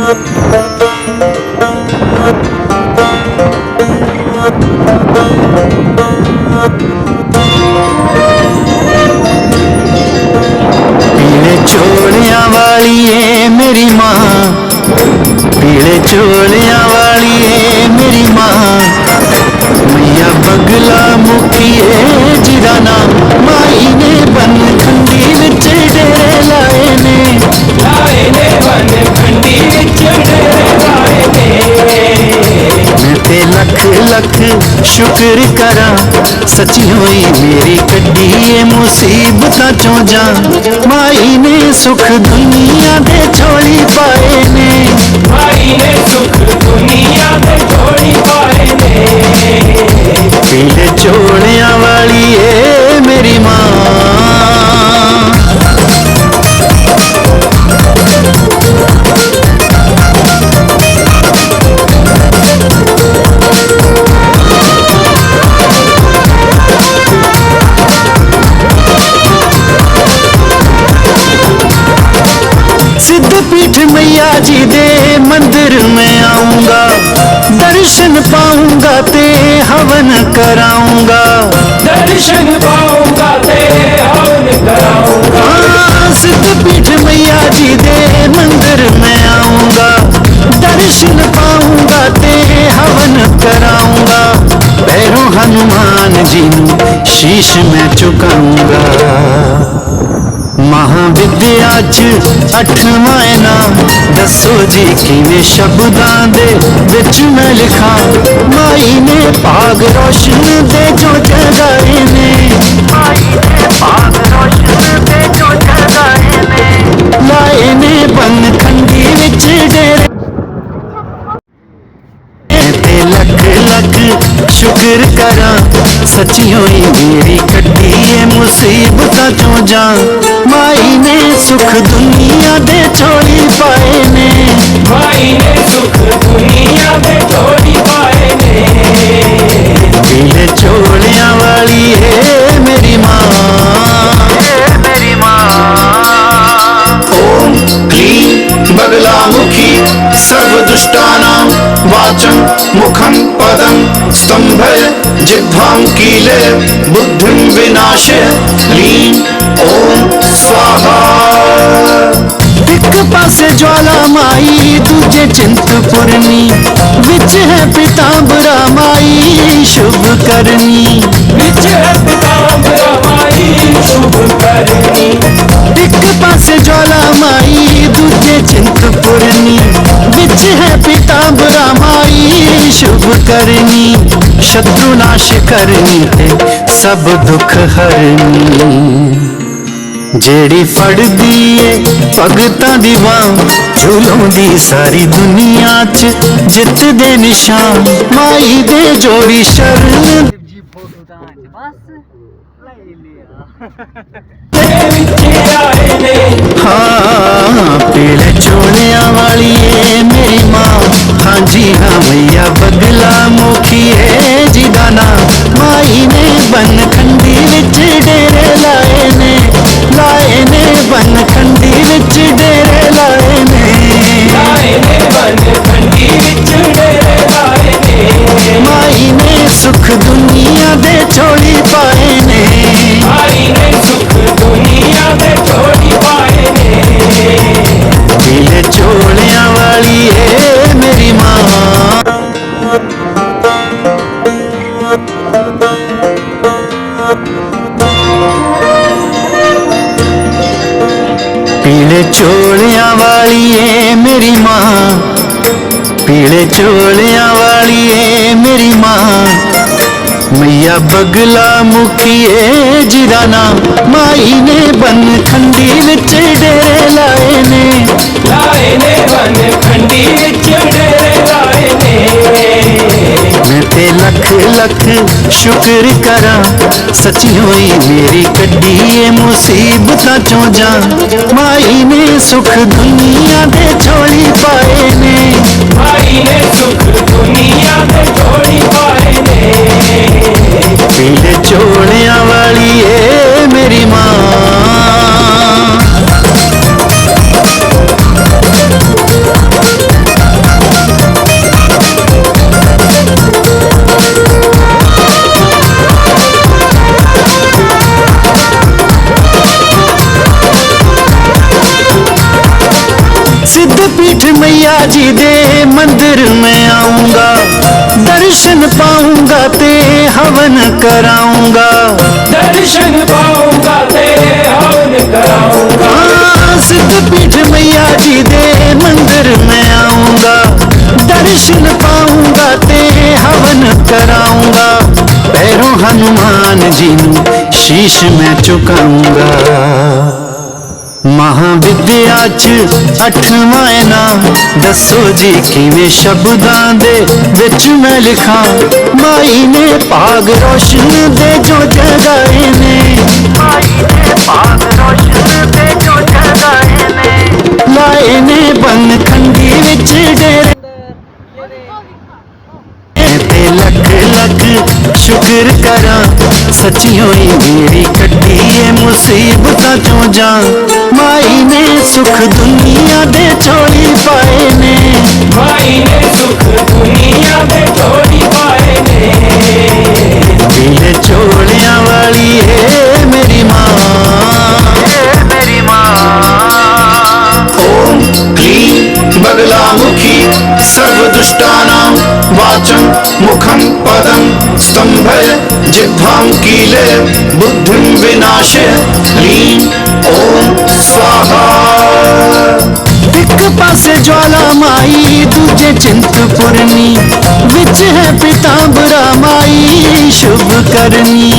पीले चोलियां वाली है मेरी माँ, पीले चोलियां वाली है मेरी माँ, मैया बगला मुखी है जिदा नाम, माई ने बन खंडी विच डेरे लाए ने बन खंडी विच डेरे लाए ने। मैं ते लख लख शुक्र करा सची होई मेरी कड्डी ये मुसीबतां चों जा, माई ने सुख दुनिया दे झोली पाए ने, माई ने सुख दुनिया दे झोली पाए ने। पीले चोलियां वाली है मेरी माँ। सिद्धपीठ मैया जी दे मंदिर में आऊंगा, दर्शन पाऊंगा ते हवन कराऊंगा, दर्शन पाऊंगा ते हवन कराऊंगा। सिद्धपीठ मैया जी दे मंदिर में आऊंगा, दर्शन पाऊंगा ते हवन कराऊंगा, पैरों हनुमान जी नू शीश में झुकाऊंगा। महाविद्या च अठवां इनाम दसो जी किवें शब्दां दे विच मैं लिखा, माई ने भाग रोशन दे जो जगाए ने, माई ने भाग रोशन दे जो जगाए ने, लाए ने बन खंडी विच डेरे ते लख लख शुक्र करा सची होई मेरी कड्डी ये मुसीबतां चों जा, माई ने सुख दुनिया दे झोली पाए ने, माई ने सुख दुनिया दे झोली पाए ने। पीले चोलियां वाली है मेरी माँ, मेरी माँ। ओम क्लीं बगलामुखी सर्वदुष्टानां वाचं मुखं पदं स्तंभय जिह्वां कीले बुद्धिं विनाशय ह्रीं ओम स्वाहा। एक पासे ज्वाला माई दूजे चिंतपूर्णी, विच है पीतांबरा माई शुभ करनी, विच है पीतांबरा माई शुभ करनी। एक पासे ज्वाला माई दूजे चिंतपूर्णी, विच है पीतांबरा माई शुभ करनी, शत्रु नाश करनी ते सब दुख हरनी, जेड़ी फड़दी ए भगतां दी बांह, झूलोंदी सारी दुनिया च जित दे निशान, माई दे जोड़ी शरण हाँ पीले चोलियां वाली है मेरी माँ, हाँ जी हाँ मैया बगला मुखी है जिदा नाम, माई ने बन खंडी विच डेरे लाए ने, लाए ने बन खंडी विच डेरे लाए ने, लाए ने बन खंडी विच डेरे लाए ने। माई ने सुख दुनिया दे झोली पाए ने, माई ने सुख दुनिया दे झोली पाए ने। पीले चोलियां वाली है मेरी माँ। पीले चोलियां वाली है मेरी माँ, पीले चोलियां वाली है मेरी माँ, मैया बगला मुखी है जिदा नाम, माई ने बन खंडी विच डेरे लाए ने, लाए ने बन खंडी विच डेरे लाए ने। मैं ते लख लख शुक्र करा सची होई मेरी कड्डी ये मुसीबतां चों जा, माई ने सुख दुनिया दे झोली पाए ने, माई ने सुख दुनिया दे झोली पाए ने। पीले चोलियां वाली है मेरी माँ। सिद्धपीठ मैया जी दे मंदिर में आऊंगा, दर्शन पाऊंगा ते हवन कराऊंगा। दर्शन पाऊंगा ते हवन कराऊंगा। सिद्धपीठ मैया जी दे मंदिर में आऊंगा, दर्शन पाऊंगा ते हवन कराऊंगा। पैरों हनुमान जी नू शीश में झुकाऊंगा। महाविद्या च अठवां इनाम, दसो जी किवें शब्दां दे विच मैं लिखां। माई ने भाग रोशन दे जो जगाए ने, माई ने भाग रोशन दे जो जगाए ने। लाए ने बन खंडी विच डेरे ते लख लख शुक्र करा। सचियों ही मेरी कट्टी है मुसीबतां चों जान। माई ने सुख दुनिया दे चोली पाए ने, माई ने सुख दुनिया दे चोली पाए ने। पीले चोलियां वाली है मेरी माँ, मेरी माँ। ओम क्लीं बगलामुखी सर्वदुष्टानां वाचं मुखं पदं स्तंभय जिह्वां कीले बुद्धिं विनाशय। ह्रीं ओम स्वाहा। एक पासे ज्वाला माई दूजे चिंतपूर्णी, विच है पीतांबरा माई शुभ करनी।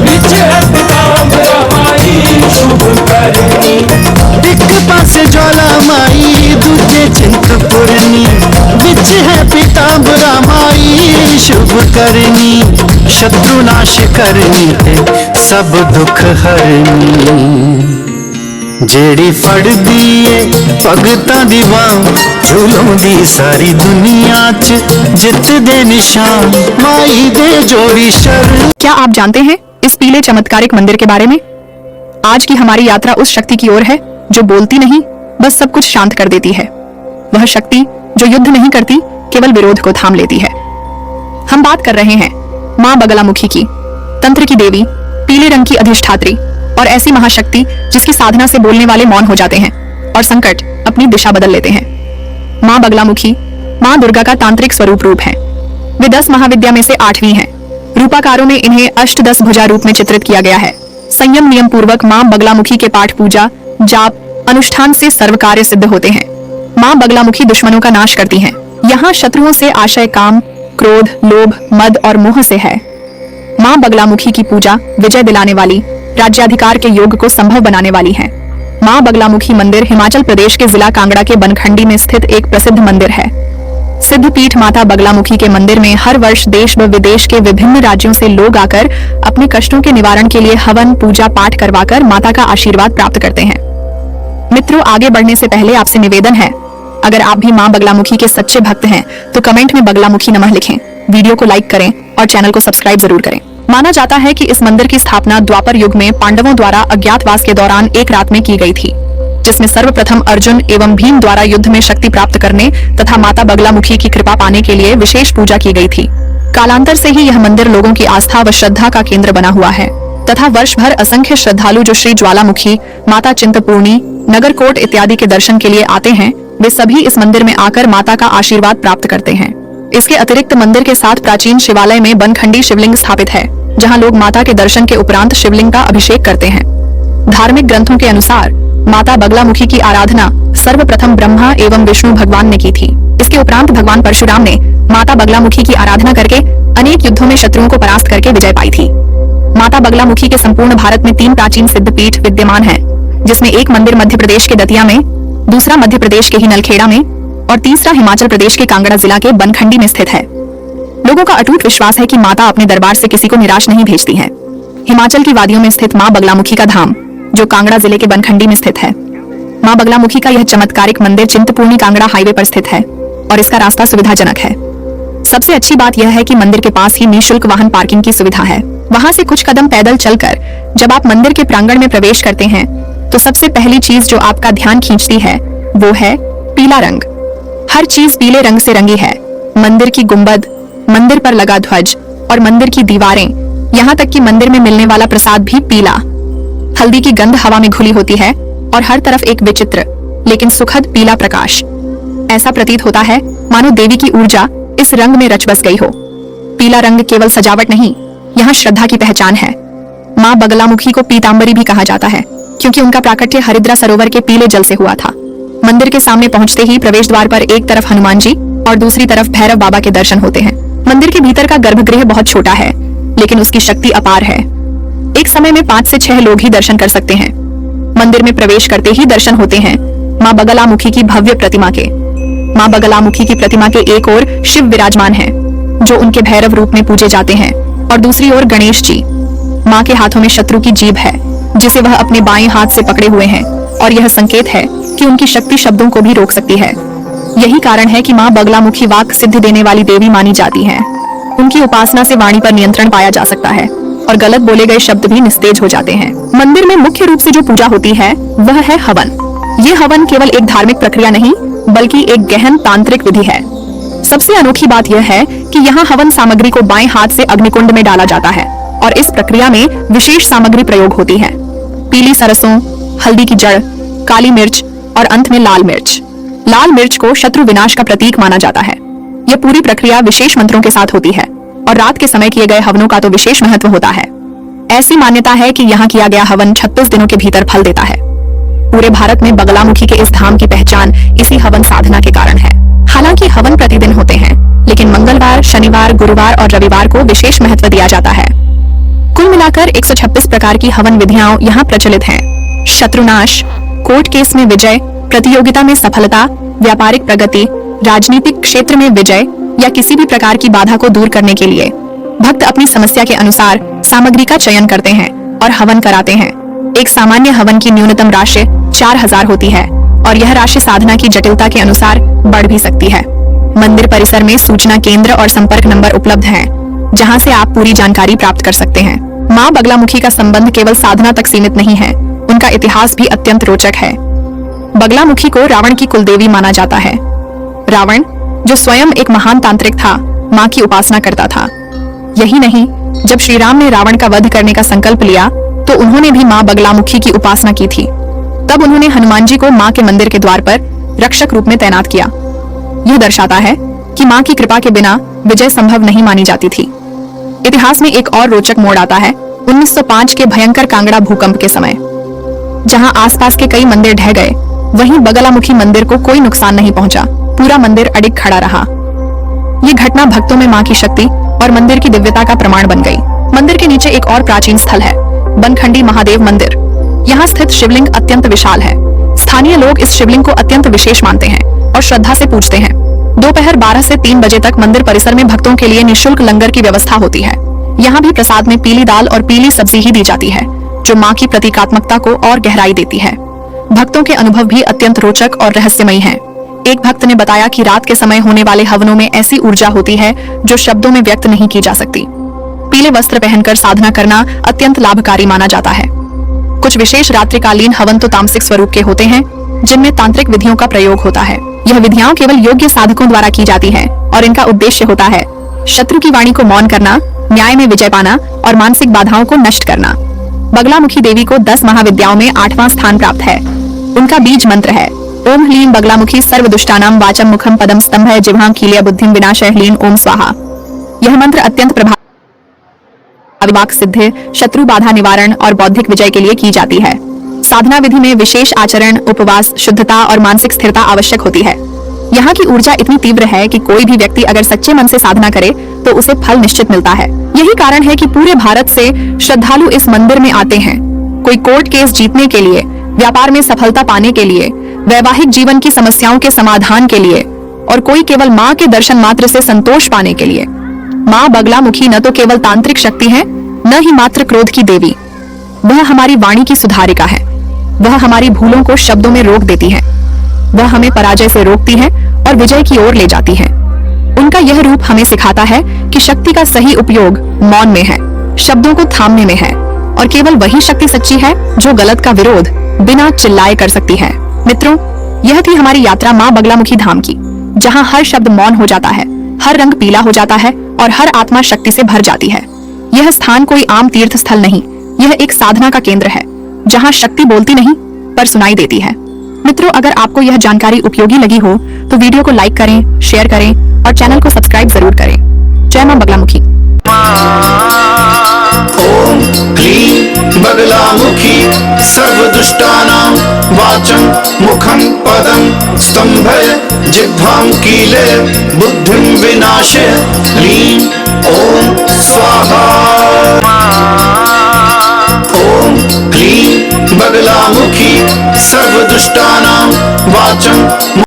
विच है पीतांबरा माई शुभ करनी। एक पासे ज्वाला माई दूजे चिंतपूर्णी, विच है पीतांबरा माई शुभ करनी। शत्रु नाश करनी ते सब दुख हरनी। जेड़ी फड़दी ए भगतां दी बांह, झूलोंदी सारी दुनिया च जित दे निशान। माई दे जो भी शरण। क्या आप जानते हैं इस पीले चमत्कारिक मंदिर के बारे में? आज की हमारी यात्रा उस शक्ति की ओर है जो बोलती नहीं, बस सब कुछ शांत कर देती है। वह शक्ति जो युद्ध नहीं करती, केवल विरोध को थाम लेती है। हम बात कर रहे हैं मां बगलामुखी की, तंत्र की देवी, पीले रंग की अधिष्ठात्री और ऐसी महाशक्ति जिसकी साधना से बोलने वाले मौन हो जाते हैं और संकट अपनी दिशा बदल लेते हैं। मां बगलामुखी मां दुर्गा का तांत्रिक स्वरूप रूप है। वे 10 महाविद्या में से 8वीं हैं। रूपाकारों में इन्हें अष्टदश भुजा रूप में चित्रित किया गया है। संयम नियम पूर्वक मां बगलामुखी के पाठ, पूजा, जाप, अनुष्ठान से सर्व कार्य सिद्ध होते हैं। मां बगलामुखी दुश्मनों का नाश करती हैं। यहाँ शत्रुओं से आशय काम, क्रोध, लोभ, मद और मोह से है। मां बगलामुखी की पूजा विजय दिलाने वाली, राज्याधिकार के योग को संभव बनाने वाली है। मां बगलामुखी मंदिर हिमाचल प्रदेश के जिला कांगड़ा के बनखंडी में स्थित एक प्रसिद्ध मंदिर है। सिद्धपीठ माता बगलामुखी के मंदिर में हर वर्ष देश व विदेश के विभिन्न राज्यों से लोग आकर अपने कष्टों के निवारण के लिए हवन, पूजा पाठ करवाकर माता का आशीर्वाद प्राप्त करते हैं। मित्रों, आगे बढ़ने से पहले आपसे निवेदन है, अगर आप भी मां बगलामुखी के सच्चे भक्त हैं तो कमेंट में बगलामुखी नमः लिखें, वीडियो को लाइक करें और चैनल को सब्सक्राइब जरूर करें। माना जाता है कि इस मंदिर की स्थापना द्वापर युग में पांडवों द्वारा अज्ञातवास के दौरान एक रात में की गई थी, जिसमें सर्वप्रथम अर्जुन एवं भीम द्वारा युद्ध में शक्ति प्राप्त करने तथा माता बगलामुखी की कृपा पाने के लिए विशेष पूजा की गई थी। कालांतर से ही यह मंदिर लोगों की आस्था व श्रद्धा का केंद्र बना हुआ है तथा वर्ष भर असंख्य श्रद्धालु जो श्री ज्वालामुखी, माता चिंतपूर्णी, नगरकोट इत्यादि के दर्शन के लिए आते हैं, वे सभी इस मंदिर में आकर माता का आशीर्वाद प्राप्त करते हैं। इसके अतिरिक्त मंदिर के साथ प्राचीन शिवालय में बनखंडी शिवलिंग स्थापित है, जहां लोग माता के दर्शन के उपरांत शिवलिंग का अभिषेक करते हैं। धार्मिक ग्रंथों के अनुसार माता बगलामुखी की आराधना सर्वप्रथम ब्रह्मा एवं विष्णु भगवान ने की थी। इसके उपरांत भगवान परशुराम ने माता बगलामुखी की आराधना करके अनेक युद्धों में शत्रुओं को परास्त करके विजय पाई थी। माता बगलामुखी के संपूर्ण भारत में 3 प्राचीन सिद्धपीठ विद्यमान हैं, जिसमें एक मंदिर मध्य प्रदेश के दतिया में, दूसरा मध्य प्रदेश के ही नलखेड़ा में और तीसरा हिमाचल प्रदेश के कांगड़ा जिला के बनखंडी में स्थित है। लोगों का अटूट विश्वास है कि माता अपने दरबार से किसी को निराश नहीं भेजती है। हिमाचल की वादियों में स्थित मां बगलामुखी का धाम, जो कांगड़ा जिले के बनखंडी में स्थित है। मां बगलामुखी का यह चमत्कारिक मंदिर चिंतपूर्णी कांगड़ा हाईवे पर स्थित है और इसका रास्ता सुविधाजनक है। सबसे अच्छी बात यह है कि मंदिर के पास ही निःशुल्क वाहन पार्किंग की सुविधा है। वहां से कुछ कदम पैदल चलकर जब आप मंदिर के प्रांगण में प्रवेश करते हैं तो सबसे पहली चीज जो आपका ध्यान खींचती है वो है पीला रंग। हर चीज पीले रंग से रंगी है। मंदिर की गुंबद, मंदिर पर लगा ध्वज और मंदिर की दीवारें, यहाँ तक कि मंदिर में मिलने वाला प्रसाद भी पीला। हल्दी की गंध हवा में घुली होती है और हर तरफ एक विचित्र लेकिन सुखद पीला प्रकाश। ऐसा प्रतीत होता है मानो देवी की ऊर्जा इस रंग में रच बस गई हो। पीला रंग केवल सजावट नहीं, यहाँ श्रद्धा की पहचान है। माँ बगलामुखी को पीतांबरी भी कहा जाता है क्योंकि उनका प्राकट्य हरिद्रा सरोवर के पीले जल से हुआ था। मंदिर के सामने पहुंचते ही प्रवेश द्वार पर एक तरफ हनुमान जी और दूसरी तरफ भैरव बाबा के दर्शन होते हैं। मंदिर के भीतर का गर्भगृह बहुत छोटा है, लेकिन उसकी शक्ति अपार है। एक समय में 5 से 6 लोग ही दर्शन कर सकते हैं। मंदिर में प्रवेश करते ही दर्शन होते हैं माँ बगलामुखी की भव्य प्रतिमा के। माँ बगलामुखी की प्रतिमा के एक ओर शिव विराजमान है, जो उनके भैरव रूप में पूजे जाते हैं, और दूसरी ओर गणेश जी। माँ के हाथों में शत्रु की जीभ है, जिसे वह अपने बाएं हाथ से पकड़े हुए हैं, और यह संकेत है कि उनकी शक्ति शब्दों को भी रोक सकती है। यही कारण है कि माँ बगलामुखी वाक सिद्धि देने वाली देवी मानी जाती है। उनकी उपासना से वाणी पर नियंत्रण पाया जा सकता है और गलत बोले गए शब्द भी निस्तेज हो जाते हैं। मंदिर में मुख्य रूप से जो पूजा होती है वह है हवन। ये हवन केवल एक धार्मिक प्रक्रिया नहीं, बल्कि एक गहन तांत्रिक विधि है। सबसे अनोखी बात यह है कि यहाँ हवन सामग्री को बाएं हाथ से अग्निकुंड में डाला जाता है और इस प्रक्रिया में विशेष सामग्री प्रयोग होती है। पीली सरसों, हल्दी की जड़, काली मिर्च और अंत में लाल मिर्च। लाल मिर्च को शत्रु विनाश का प्रतीक माना जाता है। यह पूरी प्रक्रिया विशेष मंत्रों के साथ होती है और रात के समय किए गए हवनों का तो विशेष महत्व होता है। ऐसी मान्यता है कि यहाँ किया गया हवन 36 दिनों के भीतर फल देता है। पूरे भारत में बगलामुखी के इस धाम की पहचान इसी हवन साधना के कारण है। हालांकि हवन प्रतिदिन होते हैं, लेकिन मंगलवार, शनिवार, गुरुवार और रविवार को विशेष महत्व दिया जाता है। कुल मिलाकर 126 प्रकार की हवन विधियां यहाँ प्रचलित हैं। शत्रुनाश, कोर्ट केस में विजय, प्रतियोगिता में सफलता, व्यापारिक प्रगति, राजनीतिक क्षेत्र में विजय या किसी भी प्रकार की बाधा को दूर करने के लिए भक्त अपनी समस्या के अनुसार सामग्री का चयन करते हैं और हवन कराते हैं। एक सामान्य हवन की न्यूनतम राशि 4000 होती है और यह राशि साधना की जटिलता के अनुसार बढ़ भी सकती है। मंदिर परिसर में सूचना केंद्र और संपर्क नंबर उपलब्ध हैं, जहां से आप पूरी जानकारी प्राप्त कर सकते हैं। माँ बगलामुखी का संबंध केवल साधना तक सीमित नहीं है, उनका इतिहास भी अत्यंत रोचक है। बगलामुखी को रावण की कुलदेवी माना जाता है। रावण, जो स्वयं एक महान तांत्रिक था, माँ की उपासना करता था। यही नहीं, जब श्री राम ने रावण का वध करने का संकल्प लिया तो उन्होंने भी माँ बगलामुखी की उपासना की थी। तब उन्होंने हनुमान जी को माँ के मंदिर के द्वार पर रक्षक रूप में तैनात किया। यह दर्शाता है कि माँ की कृपा के बिना विजय संभव नहीं मानी जाती थी। इतिहास में एक और रोचक मोड़ आता है 1905 के भयंकर कांगड़ा भूकंप के समय। जहां आसपास के कई मंदिर ढह गए, वहीं बगलामुखी मंदिर को कोई नुकसान नहीं पहुंचा। पूरा मंदिर अडिग खड़ा रहा। ये घटना भक्तों में मां की शक्ति और मंदिर की दिव्यता का प्रमाण बन गई। मंदिर के नीचे एक और प्राचीन स्थल है, बनखंडी महादेव मंदिर। यहाँ स्थित शिवलिंग अत्यंत विशाल है। स्थानीय लोग इस शिवलिंग को अत्यंत विशेष मानते हैं और श्रद्धा से पूजते हैं। दोपहर 12 से 3 बजे तक मंदिर परिसर में भक्तों के लिए निःशुल्क लंगर की व्यवस्था होती है। यहाँ भी प्रसाद में पीली दाल और पीली सब्जी ही दी जाती है, जो माँ की प्रतीकात्मकता को और गहराई देती है। भक्तों के अनुभव भी अत्यंत रोचक और रहस्यमयी हैं। एक भक्त ने बताया कि रात के समय होने वाले हवनों में ऐसी ऊर्जा होती है जो शब्दों में व्यक्त नहीं की जा सकती। पीले वस्त्र पहनकर साधना करना अत्यंत लाभकारी माना जाता है। कुछ विशेष रात्रिकालीन हवन तो तामसिक स्वरूप के होते हैं, जिनमें तांत्रिक विधियों का प्रयोग होता है। यह विधियां केवल योग्य साधकों द्वारा की जाती है और इनका उद्देश्य होता है शत्रु की वाणी को मौन करना, न्याय में विजय पाना और मानसिक बाधाओं को नष्ट करना। बगलामुखी देवी को 10 महाविद्याओं में 8वां स्थान प्राप्त है। उनका बीज मंत्र है ओम ह्लीं बगलामुखी सर्व दुष्टानां वाचम मुखम पदम स्तंभय जिह्वां कीलय बुद्धिं विनाशय ह्लीं ओम स्वाहा। यह मंत्र अत्यंत प्रभावी वाक सिद्धि, शत्रु बाधा निवारण और बौद्धिक विजय के लिए की जाती है। साधना विधि में विशेष आचरण, उपवास, शुद्धता और मानसिक स्थिरता आवश्यक होती है। यहाँ की ऊर्जा इतनी तीव्र है कि कोई भी व्यक्ति अगर सच्चे मन से साधना करे तो उसे फल निश्चित मिलता है। यही कारण है कि पूरे भारत से श्रद्धालु इस मंदिर में आते हैं। कोई कोर्ट केस जीतने के लिए, व्यापार में सफलता पाने के लिए, वैवाहिक जीवन की समस्याओं के समाधान के लिए और कोई केवल माँ के दर्शन मात्र से संतोष पाने के लिए। माँ बगलामुखी न तो केवल तांत्रिक शक्ति है, न ही मात्र क्रोध की देवी। वह हमारी वाणी की सुधारिका है। वह हमारी भूलों को शब्दों में रोक देती है। वह हमें पराजय से रोकती है और विजय की ओर ले जाती है। उनका यह रूप हमें सिखाता है कि शक्ति का सही उपयोग मौन में है, शब्दों को थामने में है, और केवल वही शक्ति सच्ची है जो गलत का विरोध बिना चिल्लाए कर सकती है। मित्रों, यह थी हमारी यात्रा माँ बगलामुखी धाम की, जहाँ हर शब्द मौन हो जाता है, हर रंग पीला हो जाता है और हर आत्मा शक्ति से भर जाती है। यह स्थान कोई आम तीर्थ स्थल नहीं, यह एक साधना का केंद्र है, जहाँ शक्ति बोलती नहीं पर सुनाई देती है। मित्रों, अगर आपको यह जानकारी उपयोगी लगी हो तो वीडियो को लाइक करें, शेयर करें और चैनल को सब्सक्राइब जरूर करें। जय मां बगलामुखी। ओम क्लीं बगलामुखी सर्वदुष्टानां वाचं मुखं पदं स्तंभय जिह्वां कीले बुद्धिं विनाशय ह्रीं ओम स्वाहा। ओम क्लीं बगलामुखी सर्वदुष्टानां वाचं